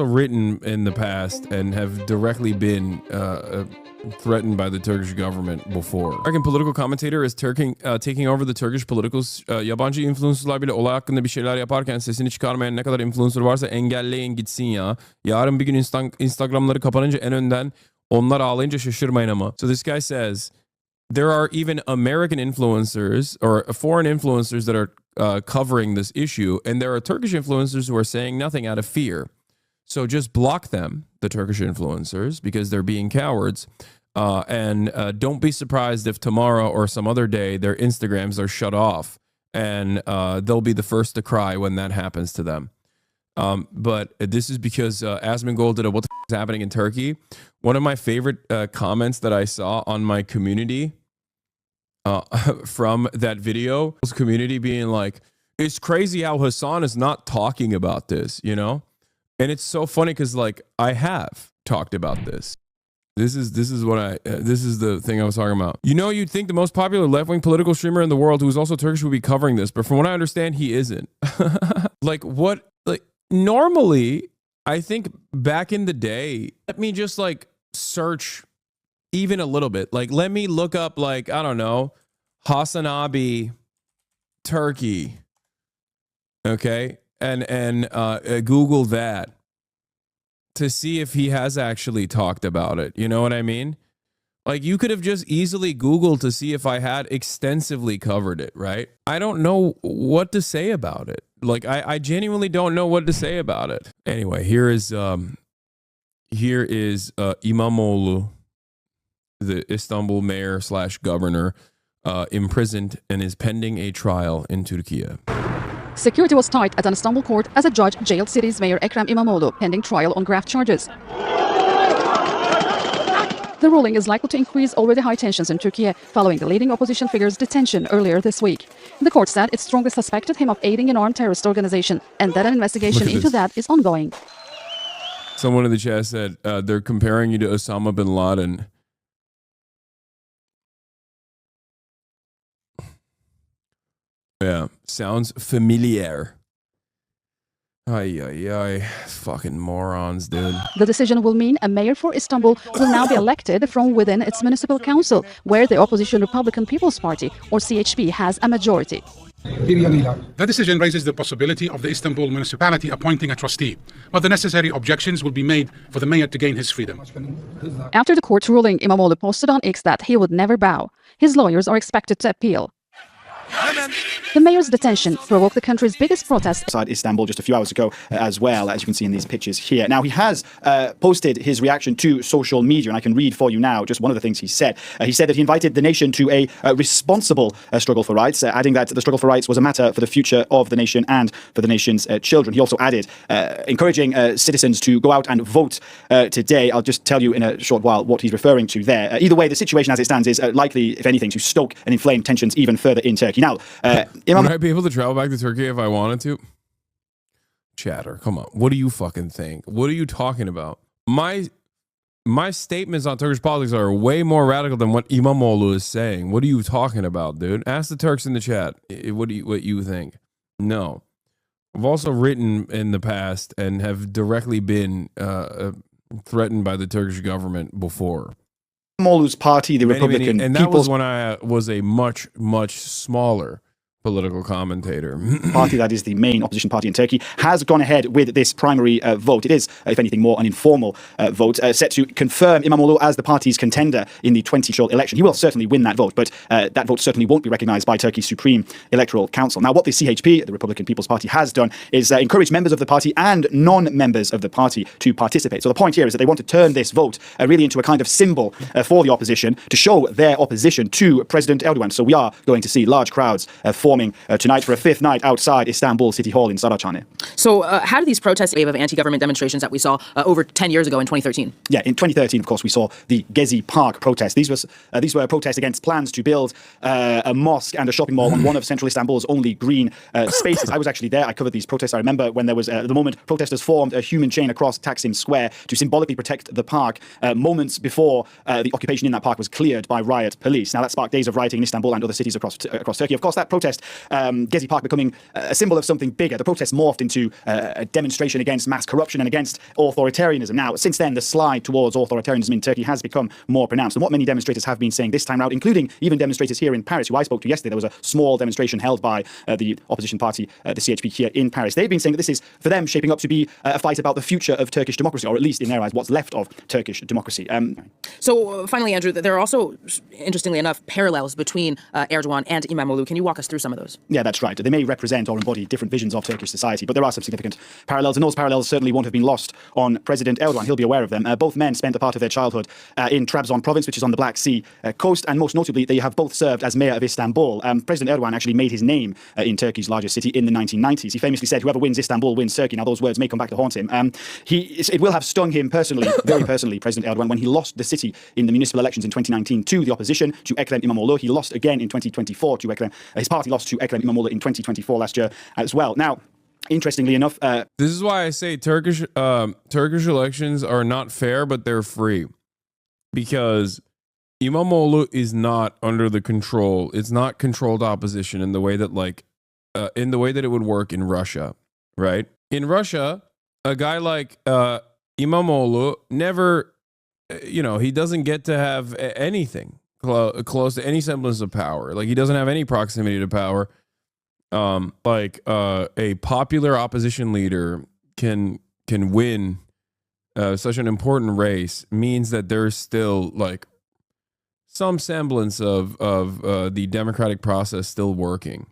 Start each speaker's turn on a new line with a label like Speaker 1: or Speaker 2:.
Speaker 1: written in the past and have directly been threatened by the Turkish government before. American political commentator is taking over the Turkish politicals. Yabancı influencerlar bile olay hakkında bir şeyler yaparken sesini çıkarmayan ne kadar influencer varsa engelleyin gitsin ya. Yarın bir gün Instagram'ları kapanınca en önden onlar ağlayınca şaşırmayın ama. So this guy says there are even American influencers or foreign influencers that are covering this issue, and there are Turkish influencers who are saying nothing out of fear. So just block them, the Turkish influencers, because they're being cowards. And don't be surprised if tomorrow or some other day their Instagrams are shut off, and they'll be the first to cry when that happens to them. But this is because Asmongold did a "What the f is happening in Turkey?" One of my favorite comments that I saw on my community from that video, community being like, "It's crazy how Hasan is not talking about this," you know? And it's so funny because like I have talked about this. This is the thing I was talking about. You know, you'd think the most popular left-wing political streamer in the world who is also Turkish would be covering this, but from what I understand, he isn't. Like normally, I think back in the day, let me just like search even a little bit. Like let me look up like, I don't know, Hasaanabi, Turkey. Okay. And Google that to see if he has actually talked about it. You know what I mean? Like you could have just easily Googled to see if I had extensively covered it, right? I don't know what to say about it. Like I genuinely don't know what to say about it. Anyway, here is İmamoğlu, the Istanbul mayor / governor, imprisoned and is pending a trial in Turkey.
Speaker 2: Security was tight at an Istanbul court as a judge jailed city's mayor Ekrem İmamoğlu pending trial on graft charges. The ruling is likely to increase already high tensions in Turkey following the leading opposition figure's detention earlier this week. The court said it strongly suspected him of aiding an armed terrorist organization and that an investigation into that is ongoing.
Speaker 1: Someone in the chat said they're comparing you to Osama bin Laden. Yeah, sounds familiar. Ay, fucking morons, dude.
Speaker 2: The decision will mean a mayor for Istanbul will now be elected from within its municipal council, where the opposition Republican People's Party, or CHP, has a majority.
Speaker 3: The decision raises the possibility of the Istanbul municipality appointing a trustee, but the necessary objections will be made for the mayor to gain his freedom.
Speaker 2: After the court ruling, İmamoğlu posted on X that he would never bow. His lawyers are expected to appeal. The mayor's detention provoked the country's biggest protest
Speaker 4: outside Istanbul just a few hours ago, as well, as you can see in these pictures here. Now, he has posted his reaction to social media, and I can read for you now just one of the things he said. He said that he invited the nation to a responsible struggle for rights, adding that the struggle for rights was a matter for the future of the nation and for the nation's children. He also added, encouraging citizens to go out and vote today. I'll just tell you in a short while what he's referring to there. Either way, the situation as it stands is likely, if anything, to stoke and inflame tensions even further in Turkey. Now,
Speaker 1: would I be able to travel back to Turkey if I wanted to? Chatter, come on. What do you fucking think? What are you talking about? My statements on Turkish politics are way more radical than what İmamoğlu is saying. What are you talking about, dude? Ask the Turks in the chat what you think. No. I've also written in the past and have directly been threatened by the Turkish government before.
Speaker 4: İmamoğlu's party, the Republican
Speaker 1: and that
Speaker 4: People's
Speaker 1: was when I was a much smaller political commentator.
Speaker 4: Party, that is the main opposition party in Turkey, has gone ahead with this primary vote. It is, if anything, more an informal vote, set to confirm İmamoğlu as the party's contender in the 2020 election. He will certainly win that vote, but that vote certainly won't be recognised by Turkey's Supreme Electoral Council. Now, what the CHP, the Republican People's Party, has done is encourage members of the party and non-members of the party to participate. So the point here is that they want to turn this vote really into a kind of symbol for the opposition to show their opposition to President Erdogan. So we are going to see large crowds forming tonight for a fifth night outside Istanbul City Hall in Saraçhane.
Speaker 5: So how do these protests wave of anti-government demonstrations that we saw over 10 years ago in 2013?
Speaker 4: Yeah, in 2013, of course, we saw the Gezi Park protests. These were protests against plans to build a mosque and a shopping mall on one of central Istanbul's only green spaces. I was actually there. I covered these protests. I remember when there was, at the moment, protesters formed a human chain across Taksim Square to symbolically protect the park moments before the occupation in that park was cleared by riot police. Now, that sparked days of rioting in Istanbul and other cities across Turkey. Of course, that protest just Gezi Park becoming a symbol of something bigger. The protests morphed into a demonstration against mass corruption and against authoritarianism. Now, since then, the slide towards authoritarianism in Turkey has become more pronounced. And what many demonstrators have been saying this time out, including even demonstrators here in Paris, who I spoke to yesterday, there was a small demonstration held by the opposition party, the CHP, here in Paris. They've been saying that this is, for them, shaping up to be a fight about the future of Turkish democracy, or at least in their eyes, what's left of Turkish democracy.
Speaker 5: So finally, Andrew, there are also, interestingly enough, parallels between Erdogan and Imamoglu. Can you walk us through some of those?
Speaker 4: Yeah, that's right. They may represent or embody different visions of Turkish society, but there are some significant parallels, and those parallels certainly won't have been lost on President Erdogan. He'll be aware of them. Both men spent a part of their childhood in Trabzon province, which is on the Black Sea coast, and most notably, they have both served as mayor of Istanbul. President Erdogan actually made his name in Turkey's largest city in the 1990s. He famously said, "Whoever wins Istanbul wins Turkey." Now, those words may come back to haunt him. It will have stung him personally, very personally, President Erdogan, when he lost the city in the municipal elections in 2019 to the opposition, to Ekrem İmamoğlu. He lost again in 2024 to Ekrem. His party lost to Ekrem İmamoğlu in 2024 last year as well. Now, interestingly enough,
Speaker 1: this is why I say Turkish elections are not fair, but they're free, because İmamoğlu is not under the control. It's not controlled opposition in the way that it would work in Russia, right? In Russia, a guy like İmamoğlu never, he doesn't get to have anything close to any semblance of power. Like, he doesn't have any proximity to power. A popular opposition leader can win such an important race, means that there's still like some semblance of the democratic process still working.